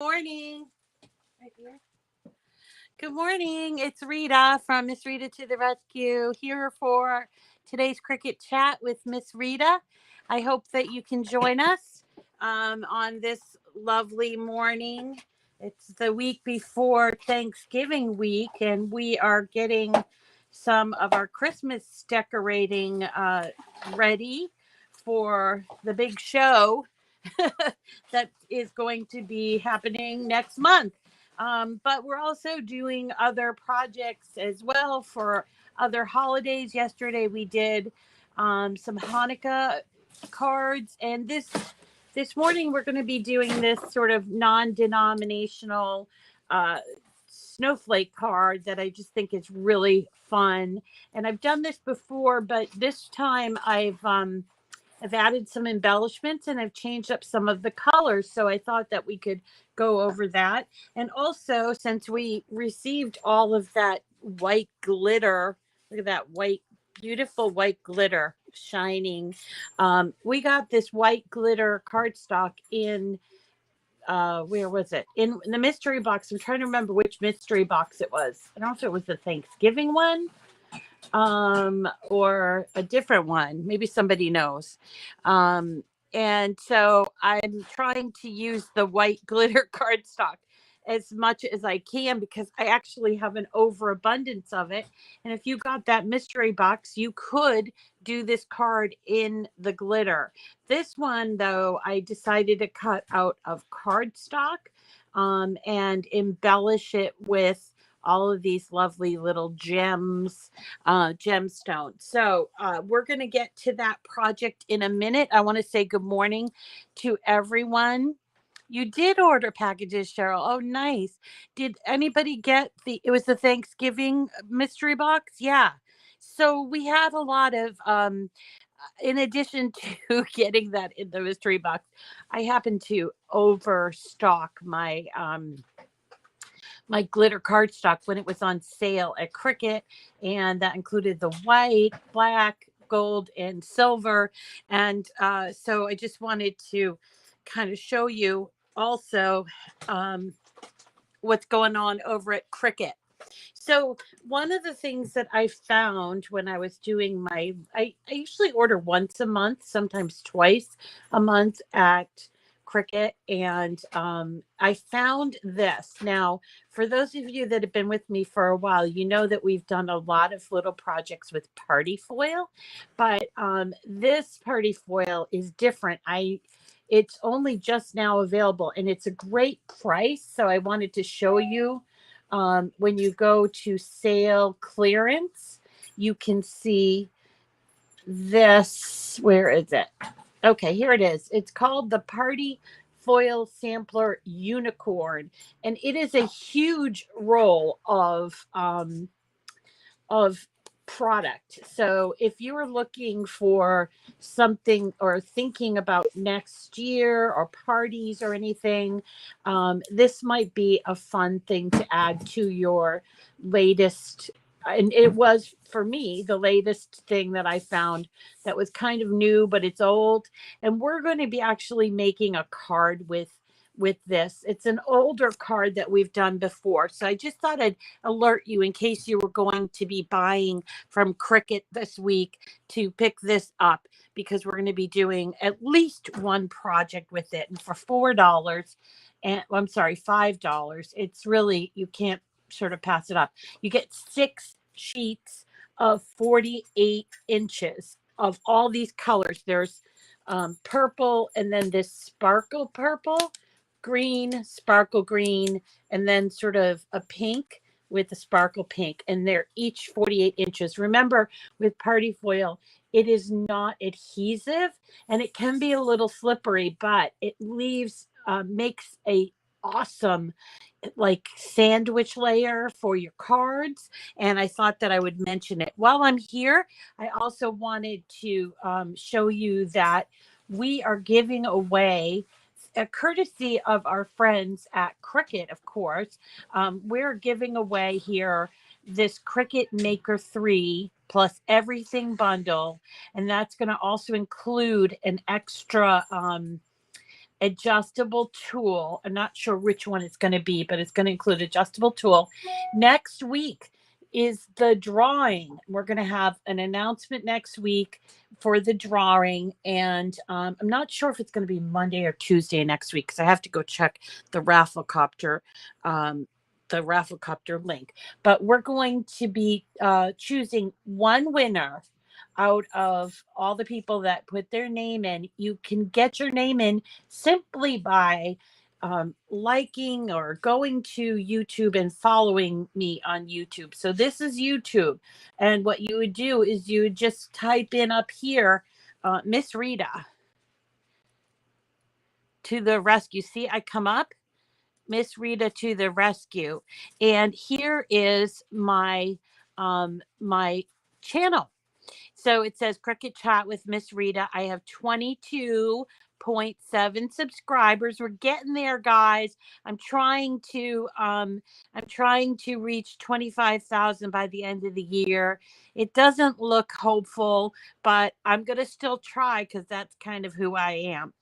Morning. Right here. Good morning. It's Rita from Miss Rita to the Rescue here for today's Cricket Chat with Miss Rita. I hope that you can join us on this lovely morning. It's the week before Thanksgiving week, and we are getting some of our Christmas decorating ready for the big show that is going to be happening next month. But we're also doing other projects as well for other holidays. Yesterday we did some Hanukkah cards, and this morning we're going to be doing this sort of non-denominational uh, snowflake card that I just think is really fun. And I've done this before, but this time I've added some embellishments and I've changed up some of the colors. So I thought that we could go over that. And also, since we received all of that white glitter, look at that white, beautiful white glitter shining. We got this white glitter cardstock in, where was it? In the mystery box. I'm trying to remember which mystery box it was. I don't know if it was the Thanksgiving one or a different one. Maybe somebody knows. And so I'm trying to use the white glitter cardstock as much as I can because I actually have an overabundance of it. And if you got that mystery box, you could do this card in the glitter. This one, though, I decided to cut out of cardstock and embellish it with all of these lovely little gems, gemstones. So we're going to get to that project in a minute. I want to say good morning to everyone. You did order packages, Cheryl. Oh, nice. Did anybody get it was the Thanksgiving mystery box? Yeah. So we had a lot of, in addition to getting that in the mystery box, I happened to overstock my glitter cardstock when it was on sale at Cricut, and that included the white, black, gold, and silver. And so I just wanted to kind of show you also um, what's going on over at Cricut. So one of the things that I found when I was doing I usually order once a month, sometimes twice a month at Cricut, and I found this. Now, for those of you that have been with me for a while, you know that we've done a lot of little projects with party foil, but this party foil is different. It's only just now available, and it's a great price. So I wanted to show you when you go to sale clearance, you can see this. Where is it? Okay, here it is. It's called the Party Foil Sampler Unicorn, and it is a huge roll of product. So if you are looking for something or thinking about next year or parties or anything, this might be a fun thing to add to your latest. And it was for me the latest thing that I found that was kind of new, but it's old. And we're going to be actually making a card with this. It's an older card that we've done before. So I just thought I'd alert you in case you were going to be buying from Cricut this week to pick this up, because we're going to be doing at least one project with it. And for $4, and I'm sorry, $5, it's really, you can't sort of pass it up. You get 6 sheets of 48 inches of all these colors. There's purple, and then this sparkle purple, green, sparkle green, and then sort of a pink with a sparkle pink. And they're each 48 inches. Remember, with party foil, it is not adhesive and it can be a little slippery, but it makes a awesome like sandwich layer for your cards. And I thought that I would mention it while I'm here. I also wanted to show you that we are giving away, a courtesy of our friends at Cricut, of course. We're giving away here this Cricut Maker 3 plus everything bundle, and that's going to also include an extra adjustable tool. I'm not sure which one it's going to be, but it's going to include adjustable tool. Next week is the drawing. We're going to have an announcement next week for the drawing, and I'm not sure if it's going to be Monday or Tuesday next week because I have to go check the Rafflecopter link. But we're going to be choosing one winner out of all the people that put their name in. You can get your name in simply by liking or going to YouTube and following me on YouTube. So this is YouTube. And what you would do is you would just type in up here, Miss Rita to the rescue. See, I come up, Miss Rita to the rescue. And here is my channel. So it says Cricut Chat with Miss Rita. I have 22.7 subscribers. We're getting there, guys. I'm trying to reach 25,000 by the end of the year. It doesn't look hopeful, but I'm going to still try because that's kind of who I am.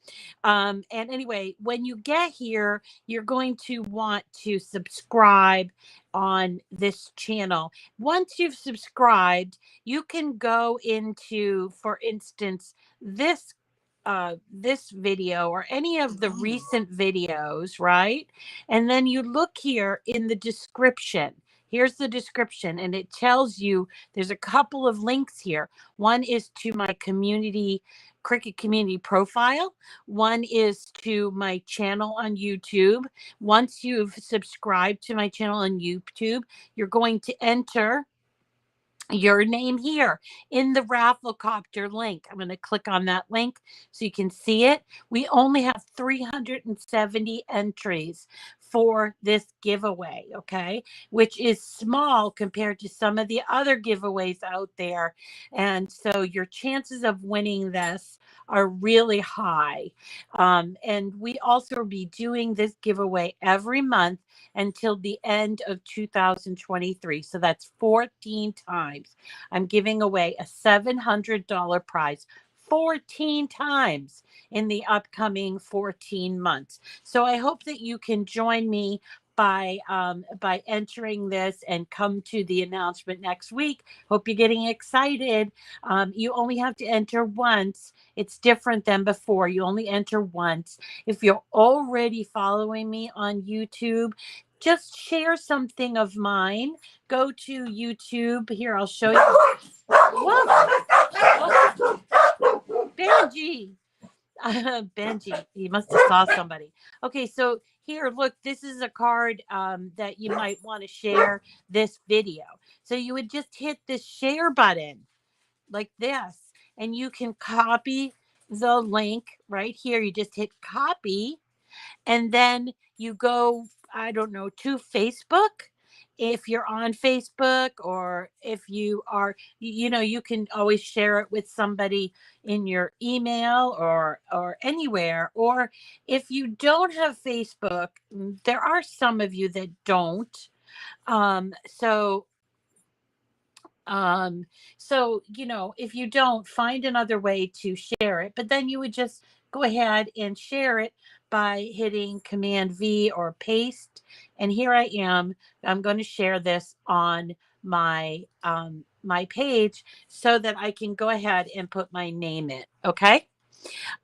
And anyway, when you get here, you're going to want to subscribe on this channel. Once you've subscribed, you can go into, for instance, this video or any of the recent videos, right? And then you look here in the description. Here's the description, and it tells you there's a couple of links here. One is to my Cricut community profile. One is to my channel on YouTube. Once you've subscribed to my channel on YouTube, you're going to enter your name here in the Rafflecopter link. I'm going to click on that link so you can see it. We only have 370 entries for this giveaway, okay, which is small compared to some of the other giveaways out there. And so your chances of winning this are really high. And we also will be doing this giveaway every month until the end of 2023. So that's 14 times. I'm giving away a $700 prize 14 times in the upcoming 14 months. So I hope that you can join me by entering this and come to the announcement next week. Hope you're getting excited. You only have to enter once. It's different than before. You only enter once. If you're already following me on YouTube, just share something of mine. Go to YouTube. Here, I'll show you. Whoa. Benji. Benji, he must have saw somebody. Okay, so here, look, this is a card that you might want to share this video. So you would just hit the share button like this, and you can copy the link right here. You just hit copy, and then you go, I don't know, to Facebook. If you're on Facebook, or if you are, you can always share it with somebody in your email or anywhere. Or if you don't have Facebook, there are some of you that don't. So, if you don't, find another way to share it, but then you would just go ahead and share it by hitting Command V or paste. And here I am. I'm going to share this on my my page so that I can go ahead and put my name in. Okay.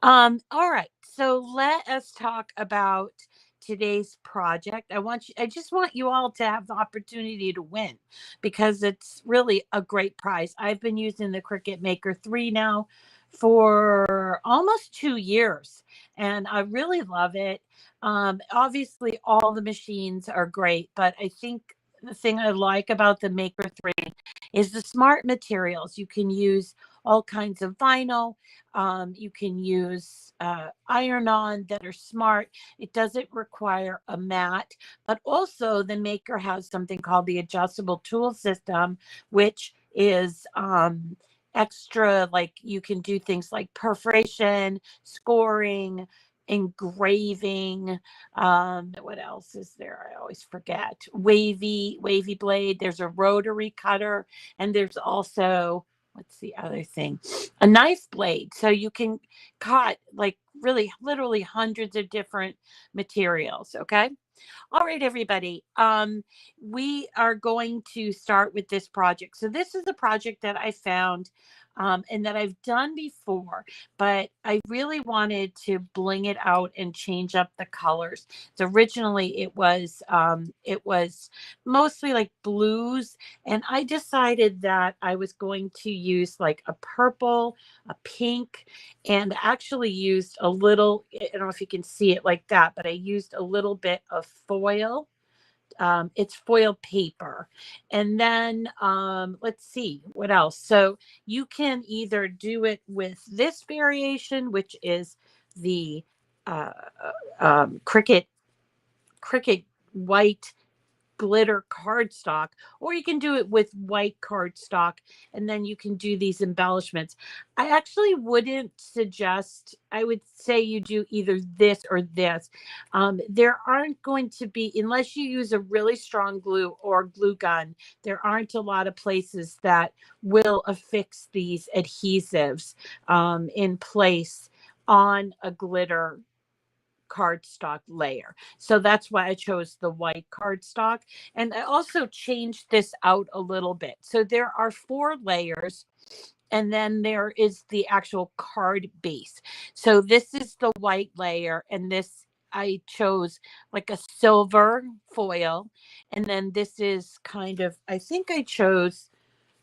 All right. So let us talk about today's project. I just want you all to have the opportunity to win because it's really a great prize. I've been using the Cricut Maker 3 now for almost 2 years, and I really love it. Obviously all the machines are great, but I think the thing I like about the Maker 3 is the smart materials. You can use all kinds of vinyl. You can use iron-on that are smart. It doesn't require a mat, but also the Maker has something called the adjustable tool system, which is extra. Like you can do things like perforation, scoring, engraving. What else is there? I always forget. Wavy blade. There's a rotary cutter, and there's also, what's the other thing? A knife blade. So you can cut like really literally hundreds of different materials. Okay. All right, everybody. We are going to start with this project. So this is a project that I found and that I've done before, but I really wanted to bling it out and change up the colors. So originally it was mostly like blues, and I decided that I was going to use like a purple, a pink, and actually used a little, I don't know if you can see it like that, but I used a little bit of foil. It's foil paper. And then let's see what else. So you can either do it with this variation, which is the uh, Cricut white glitter cardstock, or you can do it with white cardstock, and then you can do these embellishments. I actually wouldn't suggest, I would say you do either this or this. There aren't going to be, unless you use a really strong glue or glue gun, there aren't a lot of places that will affix these adhesives in place on a glitter cardstock layer. So that's why I chose the white cardstock. And I also changed this out a little bit. So there are 4 layers, and then there is the actual card base. So this is the white layer, and this I chose like a silver foil. And then this is kind of, I think I chose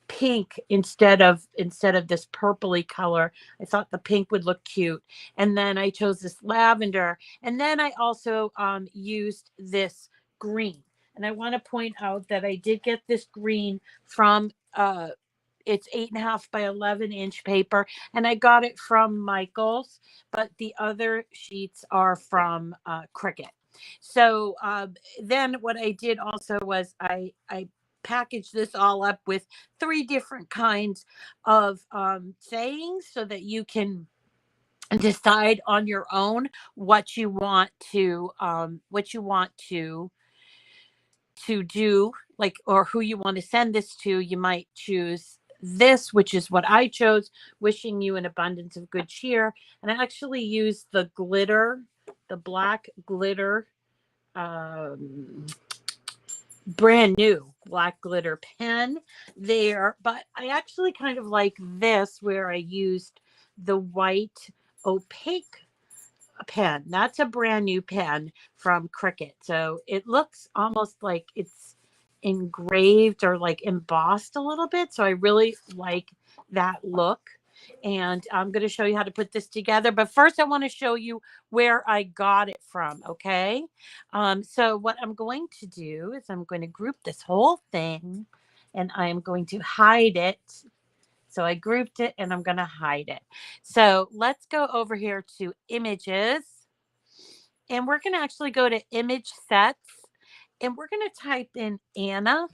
pink instead of this purpley color. I thought the pink would look cute. And then I chose this lavender. And then I also used this green. And I want to point out that I did get this green from it's 8.5 by 11-inch paper, and I got it from Michael's, but the other sheets are from Cricut. So then what I did also was I packaged this all up with 3 different kinds of sayings, so that you can decide on your own what you want to do, like, or who you want to send this to. You might choose this, which is what I chose, wishing you an abundance of good cheer. And I actually used the glitter, the black glitter, um, brand new black glitter pen there. But I actually kind of like this, where I used the white opaque pen. That's a brand new pen from Cricut. So it looks almost like it's engraved or like embossed a little bit. So I really like that look. And I'm going to show you how to put this together. But first, I want to show you where I got it from. Okay. So what I'm going to do is I'm going to group this whole thing, and I'm going to hide it. So I grouped it, and I'm going to hide it. So let's go over here to images, and we're going to actually go to image sets, and we're going to type in Anna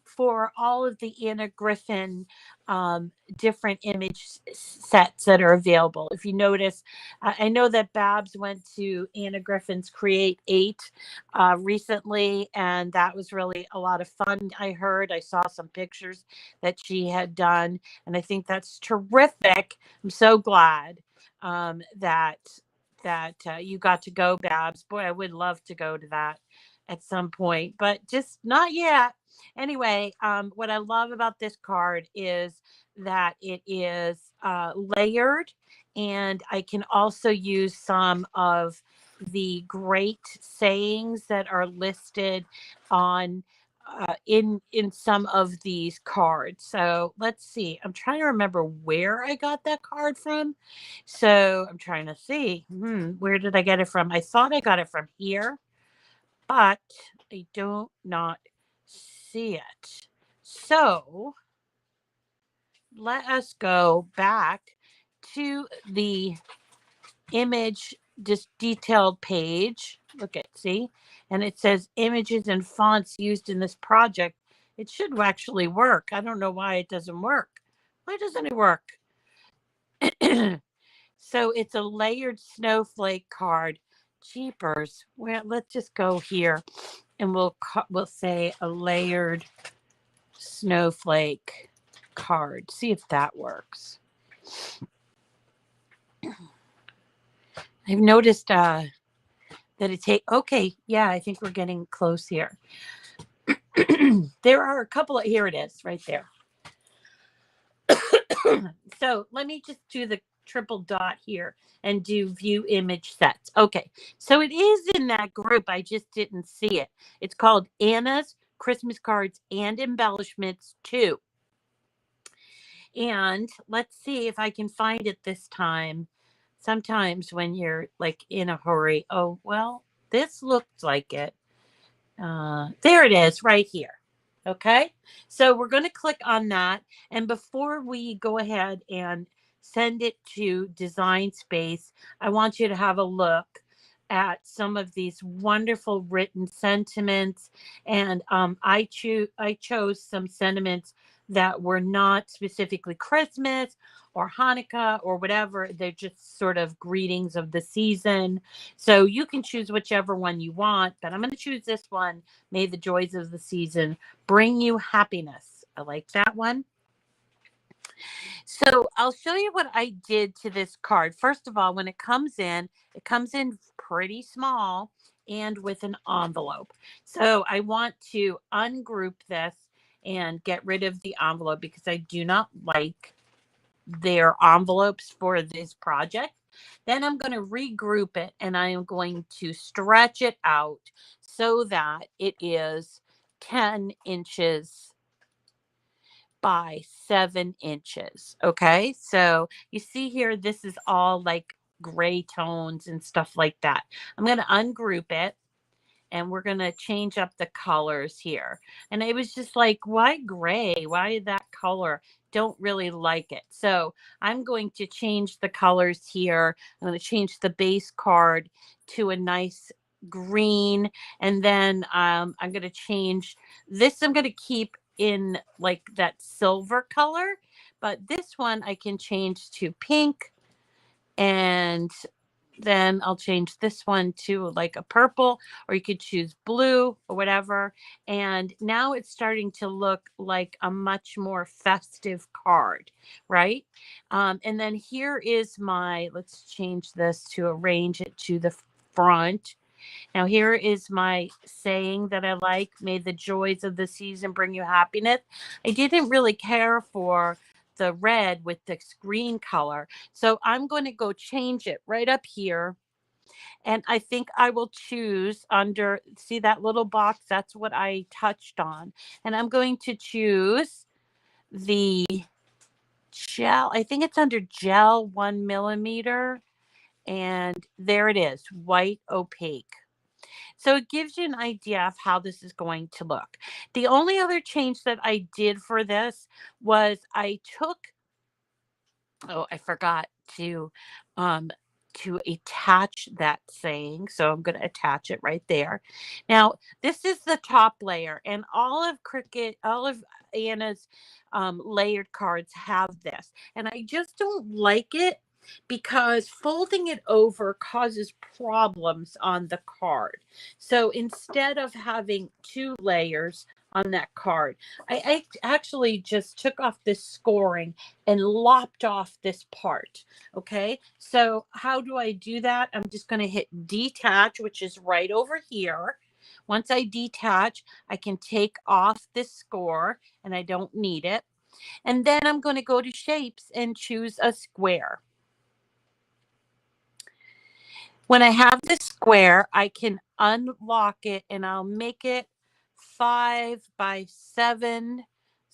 for all of the Anna Griffin different image sets that are available. If you notice, I know that Babs went to Anna Griffin's Create 8 recently, and that was really a lot of fun. I saw some pictures that she had done, and I think that's terrific. I'm so glad that you got to go, Babs. Boy, I would love to go to that at some point, but just not yet. Anyway, what I love about this card is that it is layered, and I can also use some of the great sayings that are listed on in some of these cards. So let's see. I'm trying to remember where I got that card from. So I'm trying to see, where did I get it from? I thought I got it from here, but I do not see it. So let us go back to the image just detailed page. Look at, see, and it says images and fonts used in this project. It should actually work. I don't know why it doesn't work. Why doesn't it work? So it's a layered snowflake card. Jeepers. Well, let's just go here, and we'll say a layered snowflake card. See if that works. I've noticed that okay, yeah, I think we're getting close here. There are a couple of, here it is right there. So let me just do the triple dot here and do view image sets. Okay, so it is in that group. I just didn't see it. It's called Anna's Christmas Cards and Embellishments 2. And let's see if I can find it this time. Sometimes when you're like in a hurry, oh, well, this looked like it. There it is right here. Okay, so we're going to click on that. And before we go ahead and send it to Design Space, I want you to have a look at some of these wonderful written sentiments. And I chose some sentiments that were not specifically Christmas or Hanukkah or whatever. They're just sort of greetings of the season. So you can choose whichever one you want, but I'm going to choose this one. May the joys of the season bring you happiness. I like that one. So I'll show you what I did to this card. First of all, when it comes in pretty small and with an envelope. So I want to ungroup this and get rid of the envelope because I do not like their envelopes for this project. Then I'm going to regroup it and I am going to stretch it out so that it is 10 inches by 7 inches. Okay, so you see here, this is all like gray tones and stuff like that. I'm going to ungroup it and we're going to change up the colors here. And it was just like, why gray? Why that color? Don't really like it. So I'm going to change the colors here. I'm going to change the base card to a nice green. And then I'm going to change this. I'm going to keep in like that silver color, but this one I can change to pink, and then I'll change this one to like a purple, or you could choose blue or whatever. And now it's starting to look like a much more festive card, right? And then here is my, let's change this to arrange it to the front. Now, here is my saying that I like. May the joys of the season bring you happiness. I didn't really care for the red with the green color. So I'm going to go change it right up here. And I think I will choose under, see that little box? That's what I touched on. And I'm going to choose the gel. I think it's under gel 1 millimeter. And there it is, white opaque. So it gives you an idea of how this is going to look. The only other change that I did for this was I took, oh, I forgot to attach that saying. So I'm going to attach it right there. Now, this is the top layer, and all of Anna's layered cards have this. And I just don't like it because folding it over causes problems on the card. So instead of having 2 layers on that card, I actually just took off this scoring and lopped off this part. Okay, so how do I do that? I'm just going to hit detach, which is right over here. Once I detach, I can take off this score and I don't need it. And then I'm going to go to shapes and choose a square. When I have this square, I can unlock it and I'll make it 5 by 7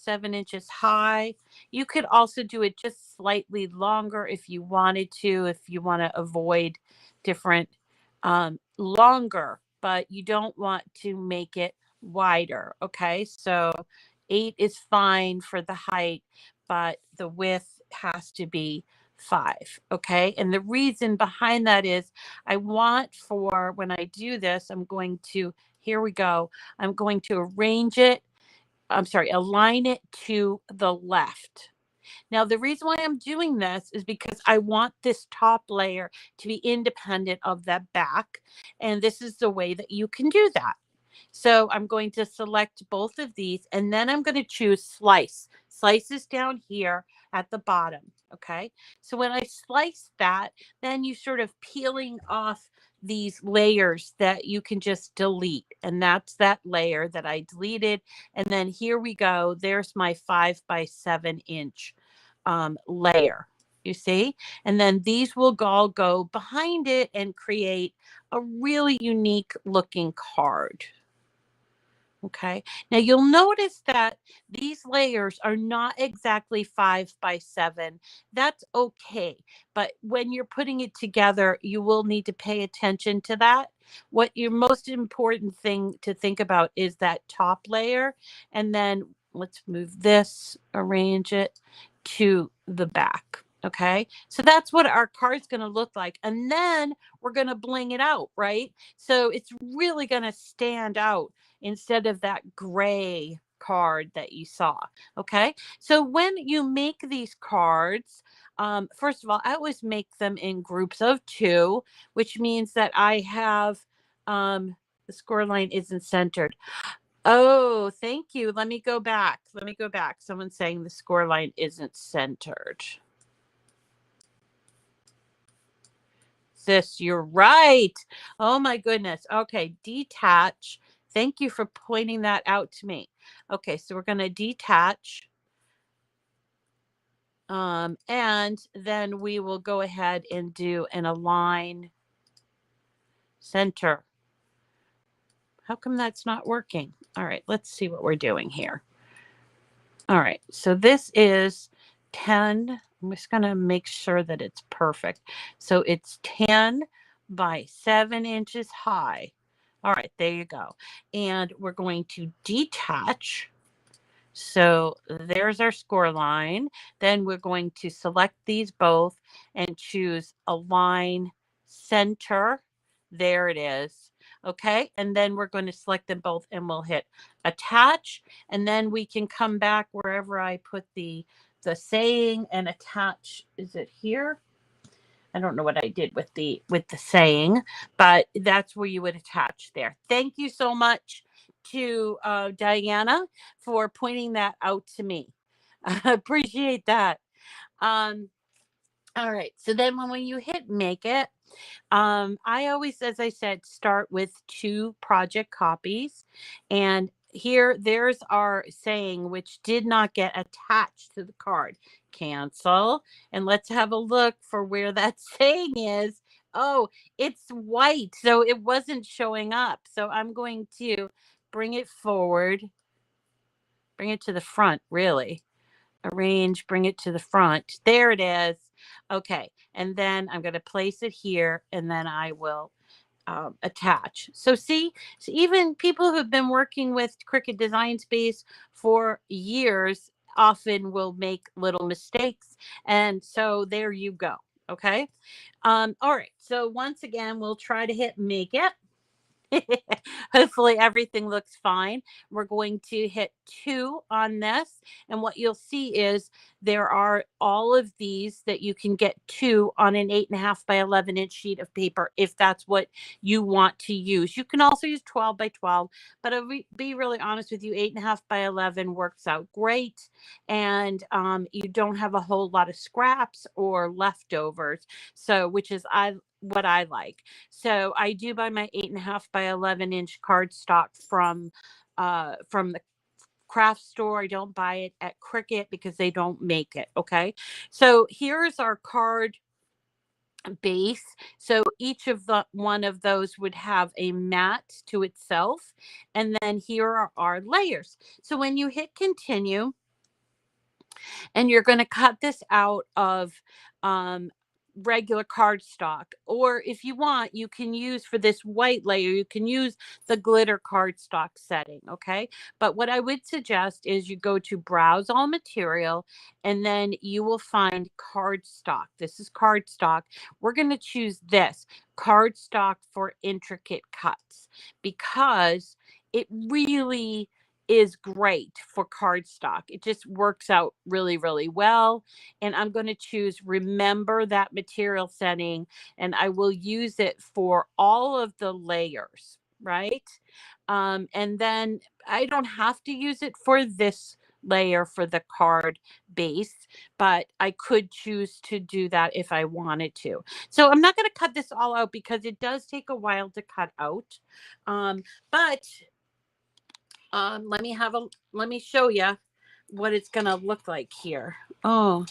inches high. You could also do it just slightly longer if you wanted to, if you want to avoid different longer, but you don't want to make it wider. Okay, so 8 is fine for the height, but the width has to be 5. Okay, and the reason behind that is I want, for when I do this, I'm going to, here we go, I'm going to align it to the left. Now, the reason why I'm doing this is because I want this top layer to be independent of that back. And this is the way that you can do that. So I'm going to select both of these, and then I'm going to choose slice. Slice is down here at the bottom. Okay. So when I slice that, then you sort of peeling off these layers that you can just delete. And that's that layer that I deleted. And then here we go. There's my 5 by 7 inch layer. You see? And then these will all go behind it and create a really unique looking card. Okay. Now you'll notice that these layers are not exactly 5 by 7. That's okay. But when you're putting it together, you will need to pay attention to that. What your most important thing to think about is that top layer. And then let's move this, arrange it to the back. Okay. So that's what our card's going to look like. And then we're going to bling it out, right? So it's really going to stand out instead of that gray card that you saw. Okay. So when you make these cards, first of all, I always make them in groups of 2, which means that I have the score line isn't centered. Oh, thank you. Let me go back. Let me go back. Someone's saying the score line isn't centered. Sis, you're right. Oh my goodness. Okay, detach. Thank you for pointing that out to me. Okay, so we're going to detach. And then we will go ahead and do an align center. How come that's not working? All right, let's see what we're doing here. All right, so this is 10. I'm just going to make sure that it's perfect. So it's 10 by 7 inches high. All right, there you go. And we're going to detach. So there's our score line. Then we're going to select these both and choose align center. There it is. Okay. And then we're going to select them both and we'll hit attach. And then we can come back wherever I put the saying and attach. Is it here? I don't know what I did with the saying, but that's where you would attach there. Thank you so much to Diana for pointing that out to me. I appreciate that. Um, all right. So then when you hit make it, I always, as I said, start with 2 project copies. And here, there's our saying, which did not get attached to the card. Cancel. And let's have a look for where that saying is. Oh, it's white. So it wasn't showing up. So I'm going to bring it forward, bring it to the front, really. Arrange, bring it to the front. There it is. Okay. And then I'm going to place it here and then I will attach. So see, so even people who've been working with Cricut Design Space for years often will make little mistakes. And so there you go. Okay. All right. So once again, we'll try to hit make it. Hopefully everything looks fine. We're going to hit 2 on this. And what you'll see is there are all of these that you can get 2 on an 8.5 by 11 inch sheet of paper if that's what you want to use. You can also use 12 by 12, but I'll be really honest with you, 8.5 by 11 works out great. And you don't have a whole lot of scraps or leftovers. So, which is what I like. So I do buy my 8.5 by 11 inch cardstock from the craft store. I don't buy it at Cricut because they don't make it. Okay. So here's our card base. So each of the one of those would have a mat to itself. And then here are our layers. So when you hit continue, and you're going to cut this out of regular cardstock, or if you want, you can use for this white layer, you can use the glitter cardstock setting. Okay, but what I would suggest is you go to browse all material and then you will find cardstock. This is cardstock. We're going to choose this cardstock for intricate cuts because it really is great for cardstock. It just works out really, really well. And I'm going to choose remember that material setting, and I will use it for all of the layers, right? And then I don't have to use it for this layer for the card base, but I could choose to do that if I wanted to. So I'm not going to cut this all out because it does take a while to cut out. But let me show you what it's going to look like here. Oh,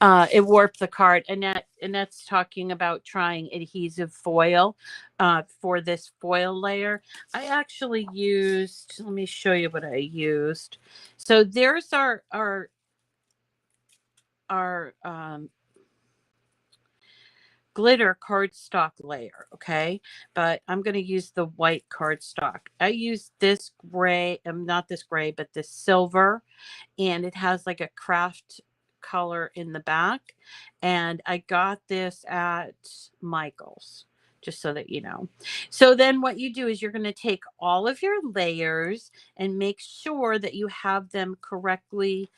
it warped the card. Annette's talking about trying adhesive foil for this foil layer. I actually used, let me show you what I used. So there's our glitter cardstock layer, okay? But I'm going to use the white cardstock. I use this gray, not this gray, but this silver, and it has like a craft color in the back. And I got this at Michael's, just so that you know. So then what you do is you're going to take all of your layers and make sure that you have them correctly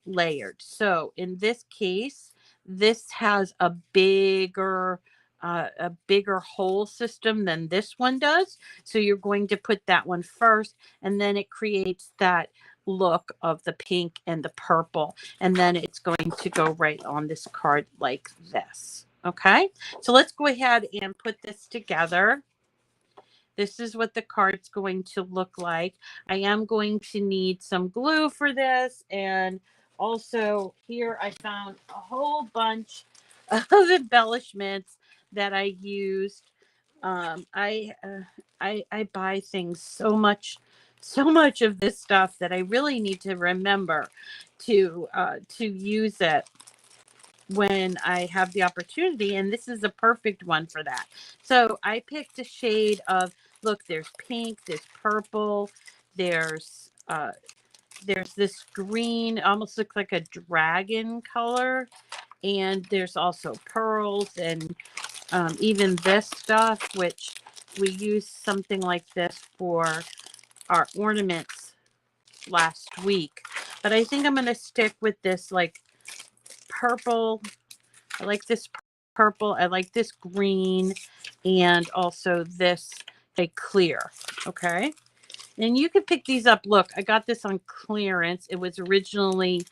layered. So in this case, this has a bigger hole system than this one does. So you're going to put that one first, and then it creates that look of the pink and the purple, and then it's going to go right on this card like this. Okay, so let's go ahead and put this together. This is what the card's going to look like. I am going to need some glue for this, and also here I found a whole bunch of embellishments that I used. I buy things so much of this stuff that I really need to remember to use it when I have the opportunity, and this is a perfect one for that. So I picked a shade of, look, there's pink, there's purple, there's this green, almost looks like a dragon color, and there's also pearls, and even this stuff, which we used something like this for our ornaments last week. But I think I'm going to stick with this like purple. I like this purple. I like this green, and also this a clear. Okay. And you can pick these up. Look, I got this on clearance. It was originally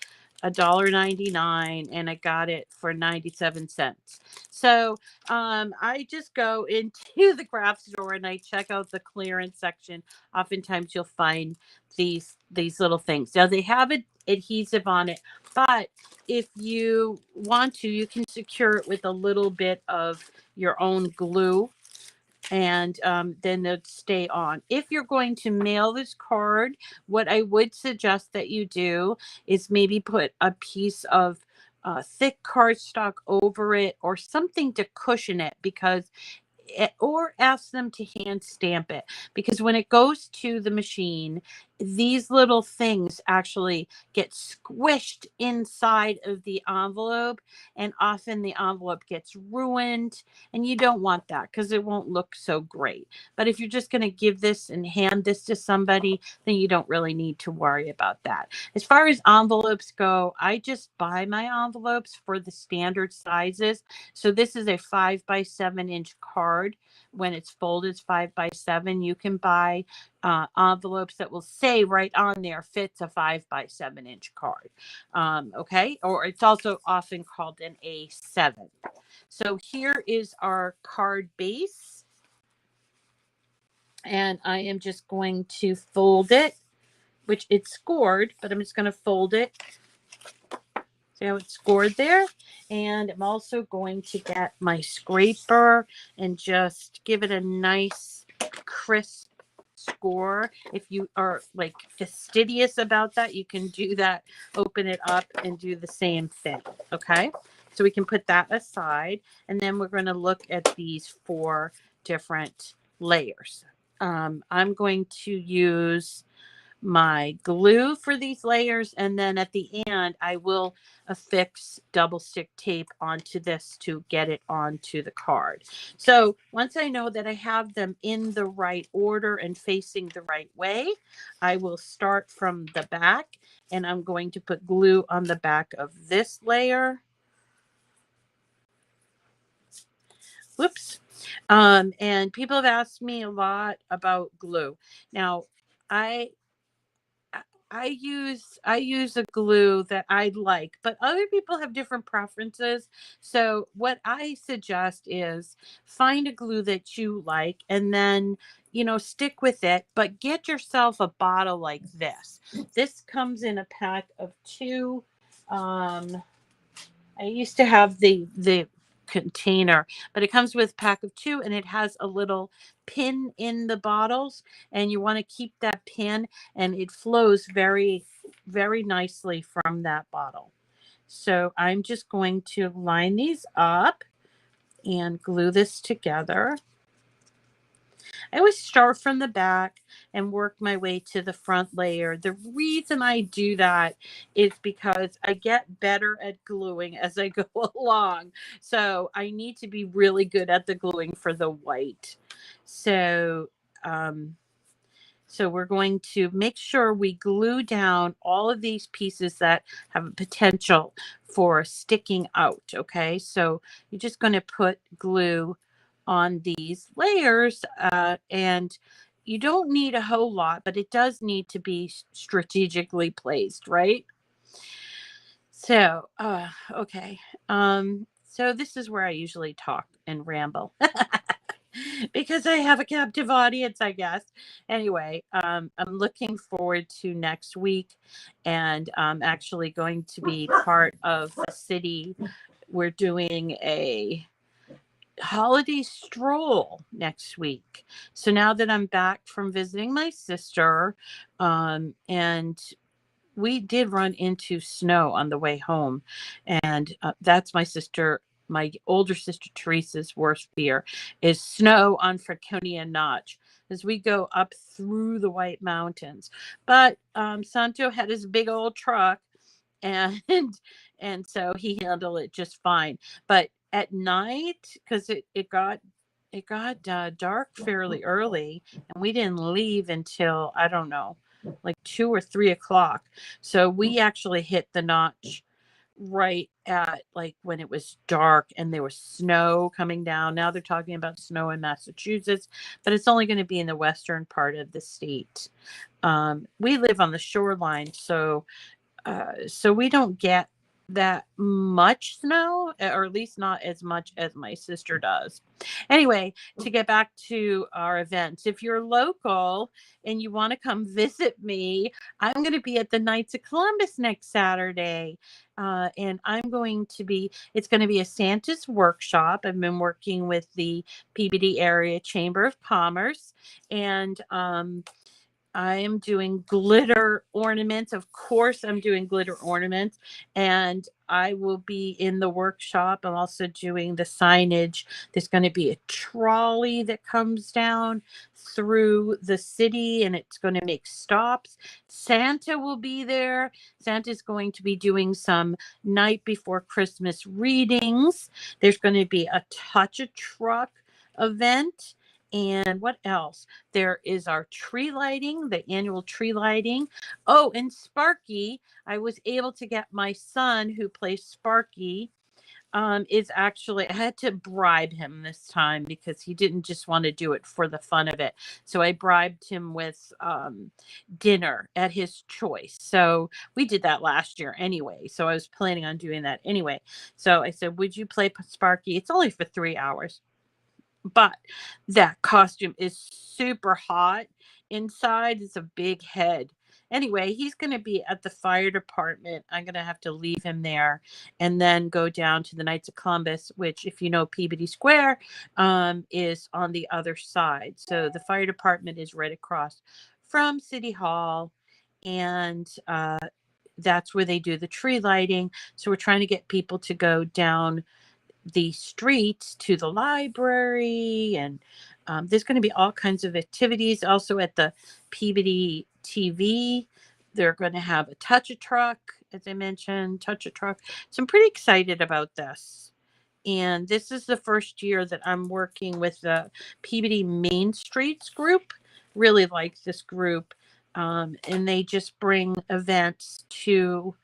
$1.99, and I got it for 97 cents. So I just go into the craft store and I check out the clearance section. Oftentimes you'll find these little things. Now they have adhesive on it, but if you want to, you can secure it with a little bit of your own glue, and then they'll stay on. If you're going to mail this card, what I would suggest that you do is maybe put a piece of thick cardstock over it or something to cushion it, because or ask them to hand stamp it, because when it goes to the machine, these little things actually get squished inside of the envelope, and often the envelope gets ruined, and you don't want that because it won't look so great. But if you're just going to give this and hand this to somebody, then you don't really need to worry about that. As far as envelopes go, I just buy my envelopes for the standard sizes. So this is a 5x7-inch card. When it's folded 5x7, you can buy envelopes that will say right on there, fits a 5x7-inch card. Okay, or it's also often called an A7. So here is our card base, and I am just going to fold it, which it's scored, but I'm just going to fold it. See how it's scored there? And I'm also going to get my scraper and just give it a nice crisp score. If you are like fastidious about that, you can do that, open it up and do the same thing. Okay, so we can put that aside, and then we're going to look at these 4 different layers. I'm going to use my glue for these layers, and then at the end I will affix double stick tape onto this to get it onto the card. So once I know that I have them in the right order and facing the right way, I will start from the back, and I'm going to put glue on the back of this layer. Whoops. And people have asked me a lot about glue. Now, I I use a glue that I like, but other people have different preferences. So what I suggest is find a glue that you like and then, stick with it, but get yourself a bottle like this. This comes in a pack of 2. Um I used to have the container, but it comes with a pack of 2 and it has a little pin in the bottles, and you want to keep that pin, and it flows very very nicely from that bottle. So I'm just going to line these up and glue this together. I always start from the back and work my way to the front layer. The reason I do that is because I get better at gluing as I go along. So I need to be really good at the gluing for the white. So, um, so we're going to make sure we glue down all of these pieces that have a potential for sticking out. Okay, so you're just going to put glue on these layers, and you don't need a whole lot, but it does need to be strategically placed, right? So, okay. So this is where I usually talk and ramble. Because I have a captive audience, I guess. Anyway, I'm looking forward to next week, and I'm actually going to be part of the city. We're doing a holiday stroll next week. So now that I'm back from visiting my sister, and we did run into snow on the way home, and that's my older sister Teresa's worst fear is snow on Franconia Notch as we go up through the White Mountains. But Santo had his big old truck, and and so he handled it just fine. But at night, because it got dark fairly early, and we didn't leave until, I don't know, like 2 or 3 o'clock. So we actually hit the notch right at like when it was dark and there was snow coming down. Now they're talking about snow in Massachusetts, but it's only going to be in the western part of the state. We live on the shoreline, so we don't get that much snow, or at least not as much as my sister does. Anyway, to get back to our events, if you're local and you want to come visit me, I'm going to be at the Knights of Columbus next Saturday. And it's going to be a Santa's workshop. I've been working with the PBD Area Chamber of Commerce, and I am doing glitter ornaments. Of course, I'm doing glitter ornaments, and I will be in the workshop. I'm also doing the signage. There's going to be a trolley that comes down through the city, and it's going to make stops. Santa will be there. Santa's going to be doing some night before Christmas readings. There's going to be a touch a truck event. And what else? There is our tree lighting, the annual tree lighting. Oh, and Sparky, I was able to get my son who plays Sparky. Is actually, I had to bribe him this time because he didn't just want to do it for the fun of it. So I bribed him with dinner at his choice. So we did that last year anyway. So I was planning on doing that anyway. So I said, "Would you play Sparky? It's only for 3 hours." But that costume is super hot. Inside is a big head. Anyway, he's going to be at the fire department. I'm going to have to leave him there and then go down to the Knights of Columbus, which, if you know Peabody Square, is on the other side. So the fire department is right across from City Hall, and that's where they do the tree lighting. So we're trying to get people to go down the street to the library, and there's going to be all kinds of activities. Also at the Peabody TV, they're going to have a touch a truck, as I mentioned, touch a truck. So I'm pretty excited about this. And this is the first year that I'm working with the Peabody Main Streets group. Really like this group. And they just bring events to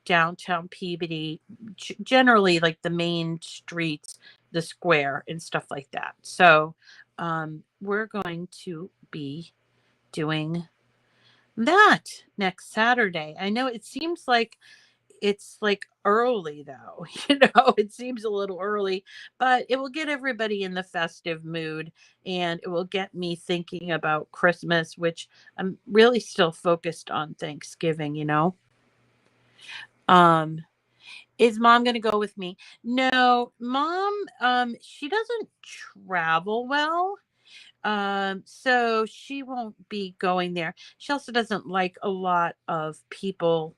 downtown Peabody, generally like the main streets, the square and stuff like that. So we're going to be doing that next Saturday. I know it seems like it's like early though, it seems a little early, but it will get everybody in the festive mood and it will get me thinking about Christmas, which I'm really still focused on Thanksgiving. Um, is mom going to go with me? No, mom, she doesn't travel well. So she won't be going there. She also doesn't like a lot of people,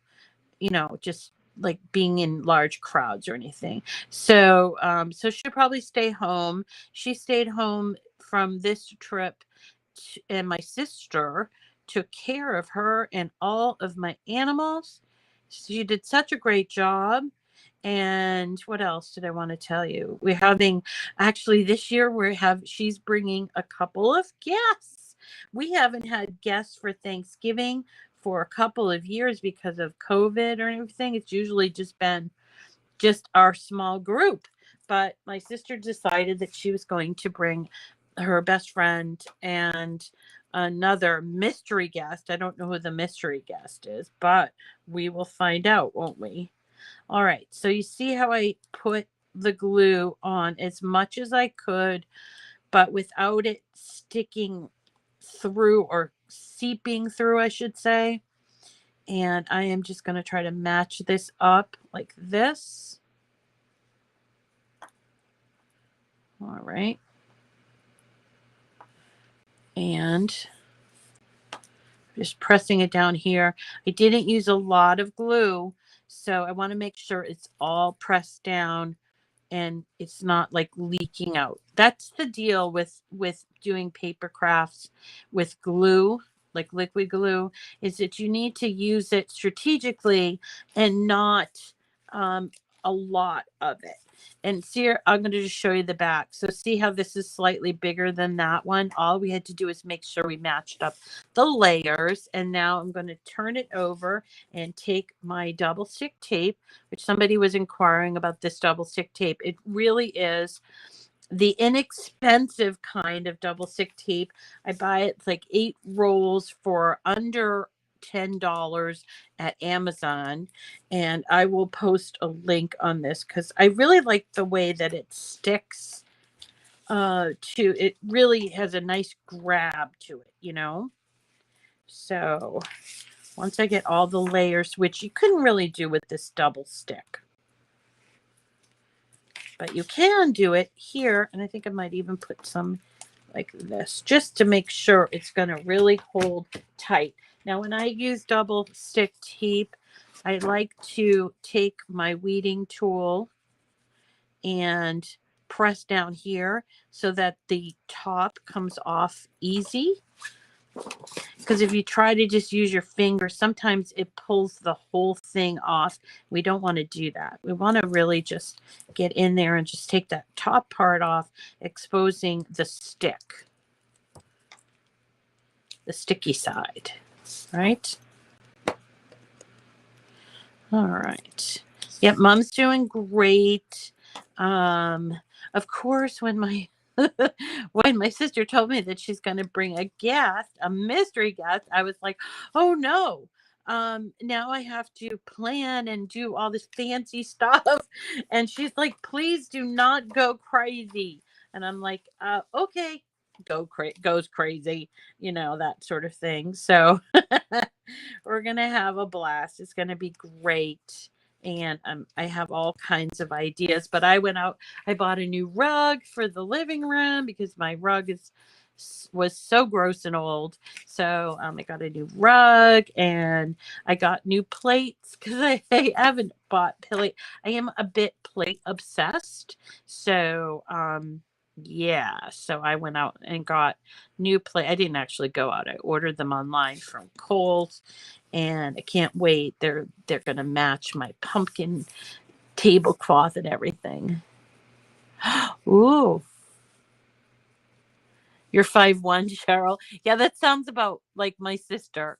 just like being in large crowds or anything. So she'll probably stay home. She stayed home from this trip, and my sister took care of her and all of my animals. She did such a great job. And what else did I want to tell you? We're having actually this year she's bringing a couple of guests. We haven't had guests for Thanksgiving for a couple of years because of COVID or anything. It's usually just been just our small group. But my sister decided that she was going to bring her best friend and another mystery guest. I don't know who the mystery guest is, but we will find out, won't we? All right. So you see how I put the glue on as much as I could, but without it sticking through or seeping through, I should say. And I am just going to try to match this up like this. All right. And just pressing it down here. I didn't use a lot of glue, so I want to make sure it's all pressed down and it's not like leaking out. That's the deal with doing paper crafts with glue, like liquid glue, is that you need to use it strategically and not um, a lot of it. And see, I'm going to just show you the back. So see how this is slightly bigger than that one? All we had to do is make sure we matched up the layers. And now I'm going to turn it over and take my double stick tape, which somebody was inquiring about this double stick tape. It really is the inexpensive kind of double stick tape. I buy it like 8 rolls for under $10 at Amazon, and I will post a link on this because I really like the way that it sticks to it. Really has a nice grab to it. So once I get all the layers, which you couldn't really do with this double stick, but you can do it here. And I think I might even put some like this just to make sure it's going to really hold tight. Now, when I use double stick tape, I like to take my weeding tool and press down here so that the top comes off easy. Because if you try to just use your finger, sometimes it pulls the whole thing off. We don't want to do that. We want to really just get in there and just take that top part off, exposing the stick, the sticky side, right? All right. Yep, mom's doing great. Of course, when my when my sister told me that she's going to bring a guest, a mystery guest, I was like, oh no. Now I have to plan and do all this fancy stuff. And she's like, please do not go crazy. And I'm like, okay, goes crazy, that sort of thing. So we're going to have a blast. It's going to be great. And I have all kinds of ideas, but I went out, I bought a new rug for the living room because my rug was so gross and old. So I got a new rug and I got new plates because I haven't bought plate. I am a bit plate obsessed. So yeah, so I went out and got new plate. I didn't actually go out. I ordered them online from Kohl's, and I can't wait. They're going to match my pumpkin tablecloth and everything. Ooh. You're 5'1", Cheryl. Yeah, that sounds about like my sister.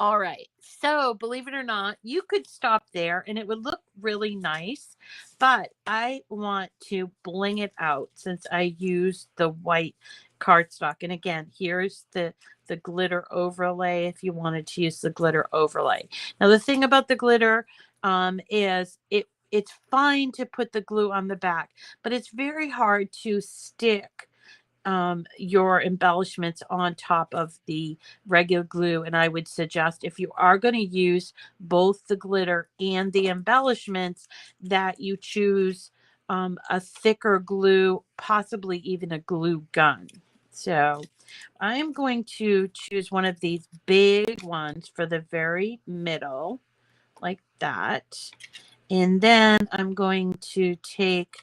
All right. So, believe it or not, you could stop there and it would look really nice, but I want to bling it out since I used the white cardstock. And again, here's the glitter overlay if you wanted to use the glitter overlay. Now, the thing about the glitter is it's fine to put the glue on the back, but it's very hard to stick your embellishments on top of the regular glue. And I would suggest if you are going to use both the glitter and the embellishments that you choose a thicker glue, possibly even a glue gun. So I'm going to choose one of these big ones for the very middle, like that. And then I'm going to take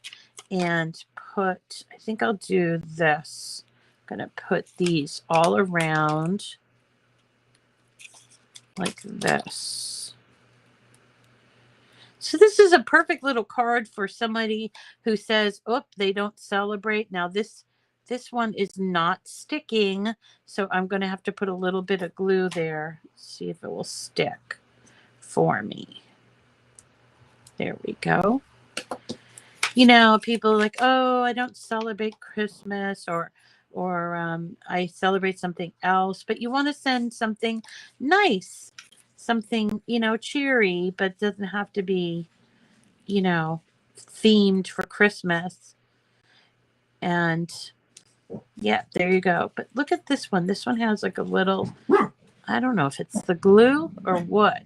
and put, I think I'll do this. I'm going to put these all around like this. So this is a perfect little card for somebody who says, oh, they don't celebrate. Now this one is not sticking, so I'm going to have to put a little bit of glue there. See if it will stick for me. There we go. You know, people are like, oh, I don't celebrate Christmas or I celebrate something else, but you want to send something nice, something, you know, cheery, but doesn't have to be, you know, themed for Christmas. And yeah, there you go. But look at this one. This one has like a little, I don't know if it's the glue or what.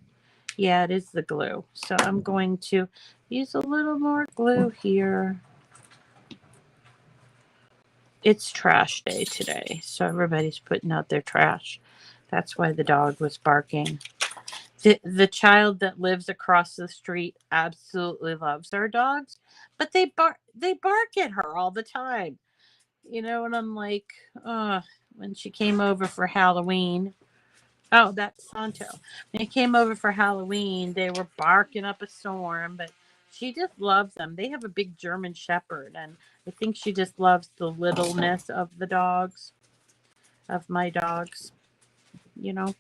Yeah, it is the glue. So I'm going to use a little more glue here. It's trash day today, so everybody's putting out their trash. That's why the dog was barking. The child that lives across the street absolutely loves our dogs, but they bark at her all the time. You know, and I'm like, when she came over for Halloween. Oh, that's Santo. When he came over for Halloween, they were barking up a storm, but she just loves them. They have a big German Shepherd, and I think she just loves the littleness of the dogs, of my dogs, you know.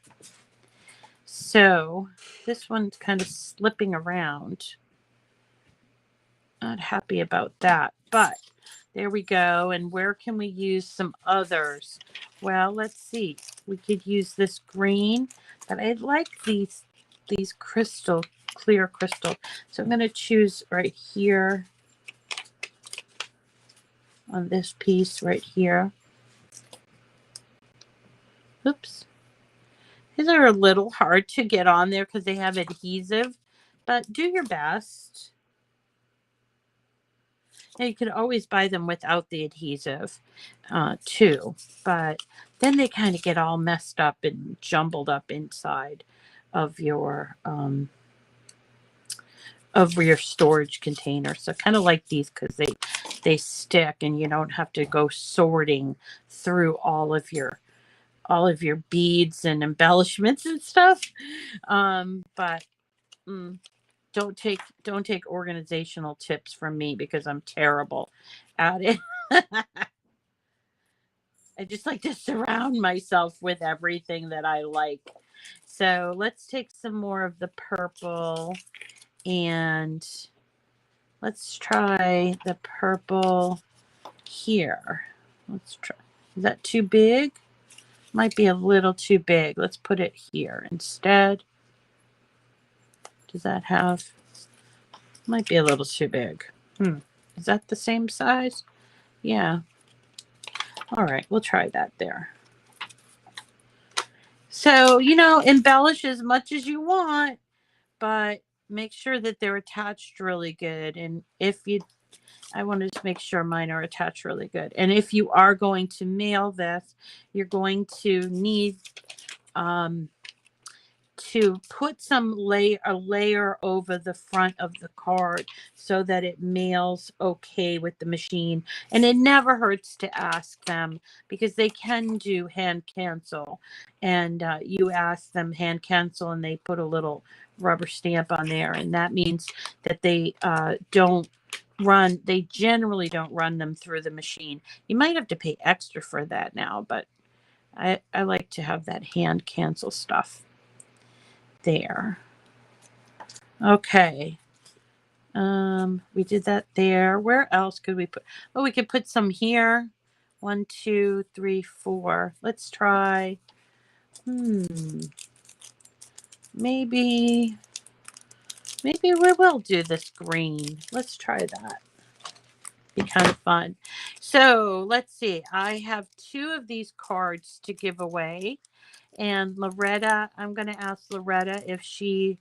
So this one's kind of slipping around. Not happy about that, but there we go. And where can we use some others? Well, let's see. We could use this green, but I like these crystal, clear crystal. So I'm going to choose right here on this piece right here. Oops. These are a little hard to get on there because they have adhesive, but do your best. Now, you could always buy them without the adhesive too, but then they kind of get all messed up and jumbled up inside of your storage container. So kind of like these because they stick and you don't have to go sorting through all of your beads and embellishments and stuff. But don't take organizational tips from me because I'm terrible at it. I just like to surround myself with everything that I like. So let's take some more of the purple and let's try the purple here. Let's try. Is that too big? Might be a little too big. Let's put it here instead. Does that have? Might be a little too big. Is that the same size? Yeah. All right, we'll try that there. So, you know, embellish as much as you want, but make sure that they're attached really good. And I wanted to make sure mine are attached really good. And if you are going to mail this, you're going to need to put a layer over the front of the card so that it mails okay with the machine. And it never hurts to ask them because they can do hand cancel. And you ask them hand cancel and they put a little rubber stamp on there. And that means that they generally don't run them through the machine. You might have to pay extra for that now, but I like to have that hand cancel stuff. there. Okay. We did that there. Where else could we put? Oh, we could put some here. 1, 2, 3, 4. Let's try. Maybe we will do this green. Let's try that. Be kind of fun. So let's see. I have 2 of these cards to give away. And Loretta, I'm going to ask Loretta if she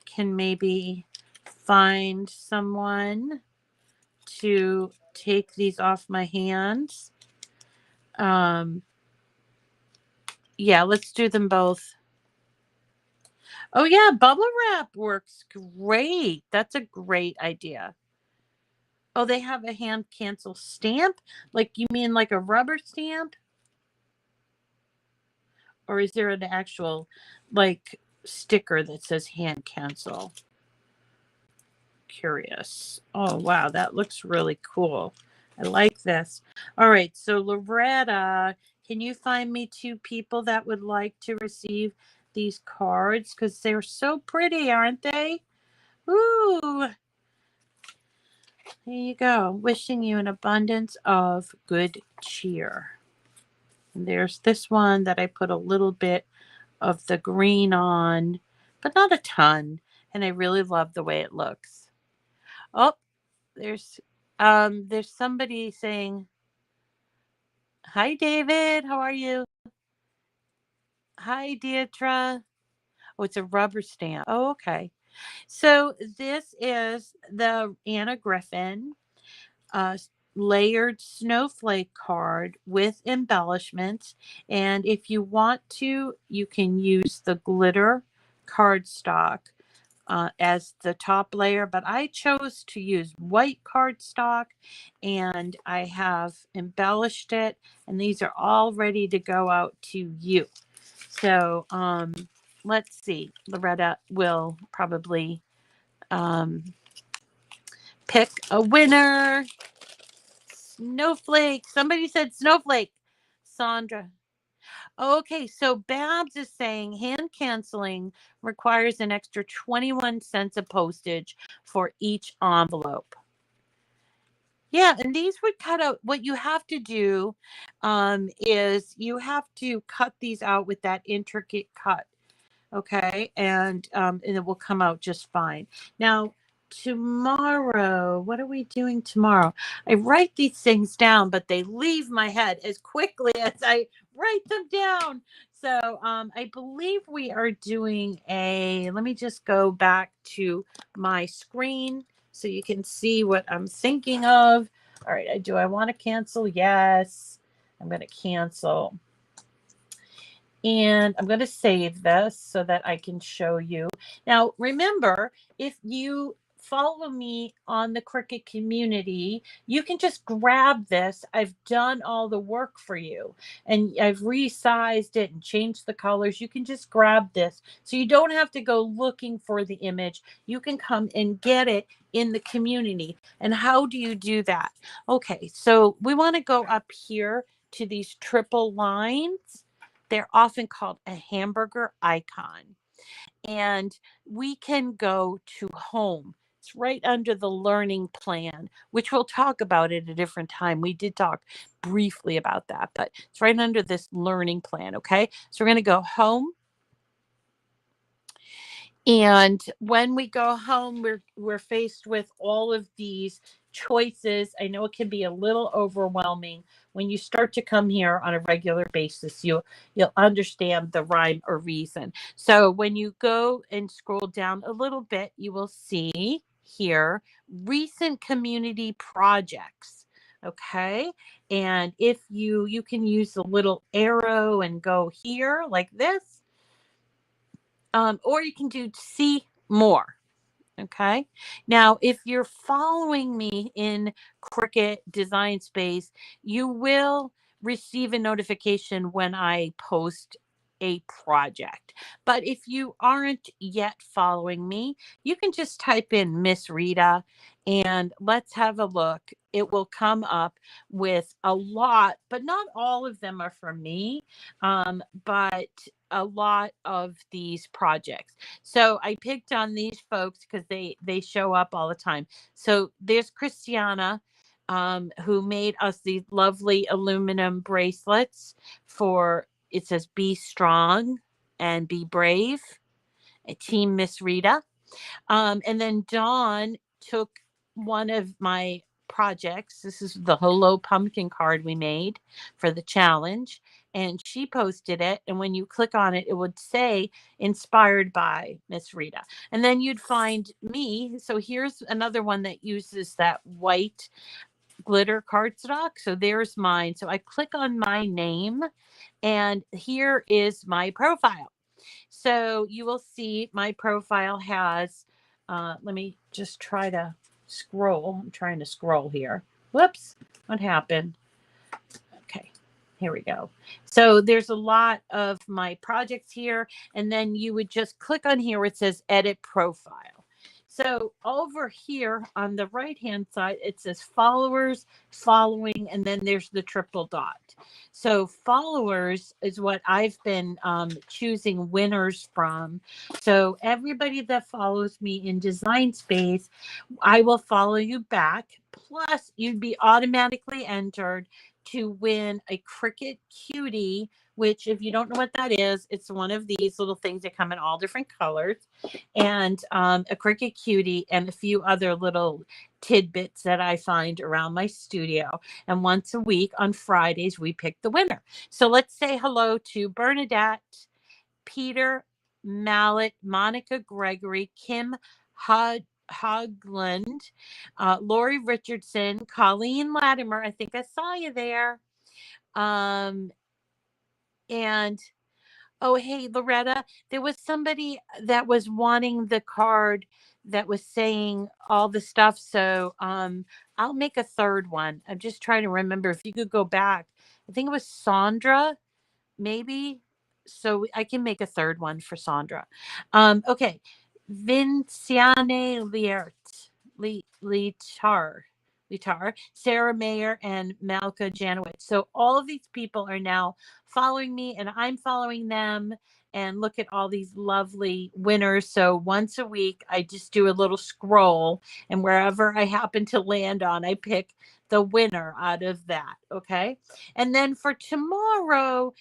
can maybe find someone to take these off my hands. Yeah, let's do them both. Oh yeah, bubble wrap works great. That's a great idea. Oh, they have a hand cancel stamp? Like, you mean like a rubber stamp? Or is there an actual like sticker that says hand cancel? Curious. Oh wow, that looks really cool. I like this. All right, so Loretta, can you find me 2 people that would like to receive these cards? Because they're so pretty, aren't they? Ooh. There you go. Wishing you an abundance of good cheer. And there's this one that I put a little bit of the green on, but not a ton. And I really love the way it looks. Oh, there's somebody saying, "Hi David, how are you?" Hi Deidre. Oh, it's a rubber stamp. Oh, okay. So this is the Anna Griffin layered snowflake card with embellishments. And if you want to, you can use the glitter cardstock as the top layer, but I chose to use white cardstock and I have embellished it, and these are all ready to go out to you. So let's see. Loretta will probably pick a winner. Snowflake. Somebody said snowflake. Sandra. Okay, so Babs is saying hand canceling requires an extra 21 cents of postage for each envelope. Yeah, and these would cut out. What you have to do is you have to cut these out with that intricate cut. Okay, and it will come out just fine. Now, tomorrow, what are we doing tomorrow? I write these things down, but they leave my head as quickly as I write them down. So I believe we are doing let me just go back to my screen so you can see what I'm thinking of. All right, do I want to cancel? Yes, I'm going to cancel. And I'm going to save this so that I can show you. Now, remember, if you follow me on the Cricut community, you can just grab this. I've done all the work for you, and I've resized it and changed the colors. You can just grab this. So you don't have to go looking for the image. You can come and get it in the community. And how do you do that? Okay, so we want to go up here to these triple lines. They're often called a hamburger icon. And we can go to home. It's right under the learning plan, which we'll talk about at a different time. We did talk briefly about that, but it's right under this learning plan. Okay. So we're going to go home. And when we go home, we're faced with all of these choices. I know it can be a little overwhelming. When you start to come here on a regular basis, you'll understand the rhyme or reason. So when you go and scroll down a little bit, you will see here recent community projects. Okay. And if you can use the little arrow and go here like this. Or you can do see more. Okay. Now, if you're following me in Cricut Design Space, you will receive a notification when I post a project. But if you aren't yet following me, you can just type in Miss Rita and let's have a look. It will come up with a lot, but not all of them are from me, but a lot of these projects. So I picked on these folks because they show up all the time. So there's Christiana, who made us these lovely aluminum bracelets for, it says be strong and be brave, a team Miss Rita. And then Dawn took one of my projects. This is the Hello Pumpkin card we made for the challenge. And she posted it. And when you click on it, it would say inspired by Miss Rita. And then you'd find me. So here's another one that uses that white glitter cardstock. So there's mine. So I click on my name and here is my profile. So you will see my profile has, let me just try to scroll. I'm trying to scroll here. Whoops, what happened? Okay, here we go. So there's a lot of my projects here, and then you would just click on here where it says edit profile. So over here on the right-hand side, it says followers, following, and then there's the triple dot. So followers is what I've been choosing winners from. So everybody that follows me in Design Space, I will follow you back. Plus, you'd be automatically entered to win a Cricut Cutie, which, if you don't know what that is, it's one of these little things that come in all different colors, and a Cricut Cutie and a few other little tidbits that I find around my studio. And once a week on Fridays, we pick the winner. So let's say hello to Bernadette, Peter Mallet, Monica Gregory, Kim Hogland, Lori Richardson, Colleen Latimer. I think I saw you there. And oh, hey, Loretta, there was somebody that was wanting the card that was saying all the stuff. So I'll make a third one. I'm just trying to remember if you could go back. I think it was Sandra, maybe. So I can make a third one for Sandra. Okay. Vinciane Litar, Sarah Mayer, and Malka Janowitz. So all of these people are now following me, and I'm following them. And look at all these lovely winners. So once a week, I just do a little scroll, and wherever I happen to land on, I pick the winner out of that. Okay. And then for tomorrow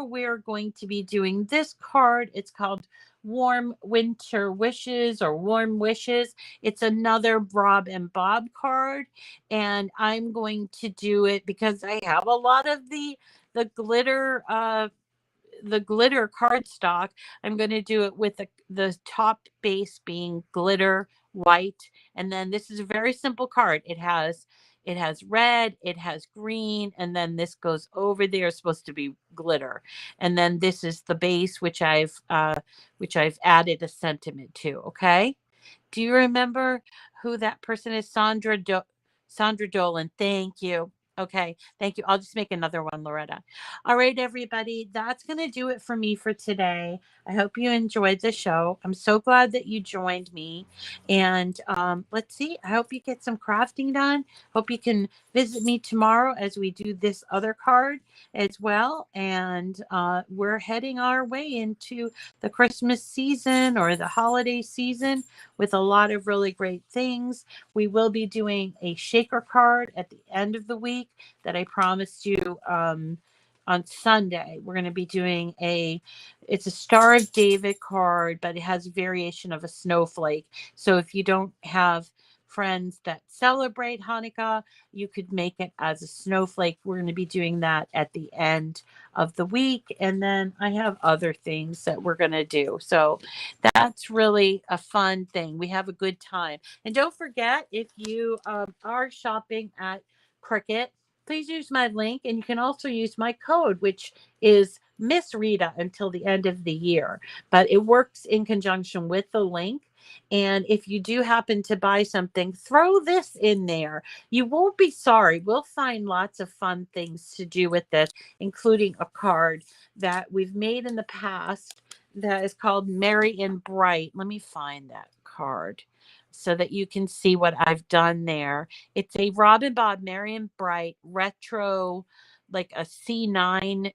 we're going to be doing this card. It's called Warm Winter Wishes or Warm Wishes. It's another Rob and Bob card, and I'm going to do it because I have a lot of the glitter cardstock. I'm going to do it with the top base being glitter white, and then this is a very simple card. It has red, it has green, and then this goes over there. It's supposed to be glitter, and then this is the base, which I've added a sentiment to. Okay, do you remember who that person is? Sandra Dolan. Thank you. Okay, thank you. I'll just make another one, Loretta. All right, everybody, that's going to do it for me for today. I hope you enjoyed the show. I'm so glad that you joined me. And let's see, I hope you get some crafting done. Hope you can visit me tomorrow as we do this other card as well. And we're heading our way into the Christmas season or the holiday season with a lot of really great things. We will be doing a shaker card at the end of the week that I promised you on Sunday. We're going to be doing it's a Star of David card, but it has a variation of a snowflake. So if you don't have friends that celebrate Hanukkah, you could make it as a snowflake. We're going to be doing that at the end of the week. And then I have other things that we're going to do. So that's really a fun thing. We have a good time. And don't forget, if you are shopping at Cricut, please use my link, and you can also use my code, which is Miss Rita until the end of the year. But it works in conjunction with the link. And if you do happen to buy something, throw this in there. You won't be sorry. We'll find lots of fun things to do with this, including a card that we've made in the past that is called Merry and Bright. Let me find that card so that you can see what I've done there. It's a Robin Bob Merry and Bright retro, like a C9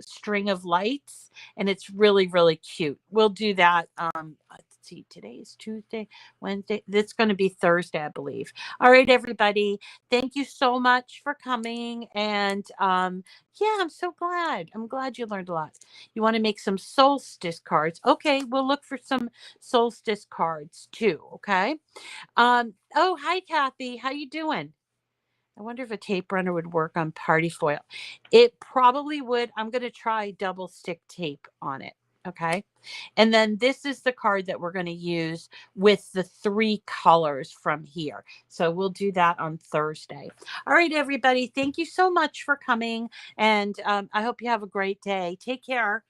string of lights, and it's really, really cute. We'll do that. Let's see, today is Tuesday, Wednesday. That's going to be Thursday, I believe. All right, everybody. Thank you so much for coming. And yeah, I'm so glad. I'm glad you learned a lot. You want to make some solstice cards. Okay, we'll look for some solstice cards too. Okay. Oh, hi, Kathy. How you doing? I wonder if a tape runner would work on party foil. It probably would. I'm going to try double stick tape on it. Okay. And then this is the card that we're going to use with the 3 colors from here. So we'll do that on Thursday. All right, everybody. Thank you so much for coming. And I hope you have a great day. Take care.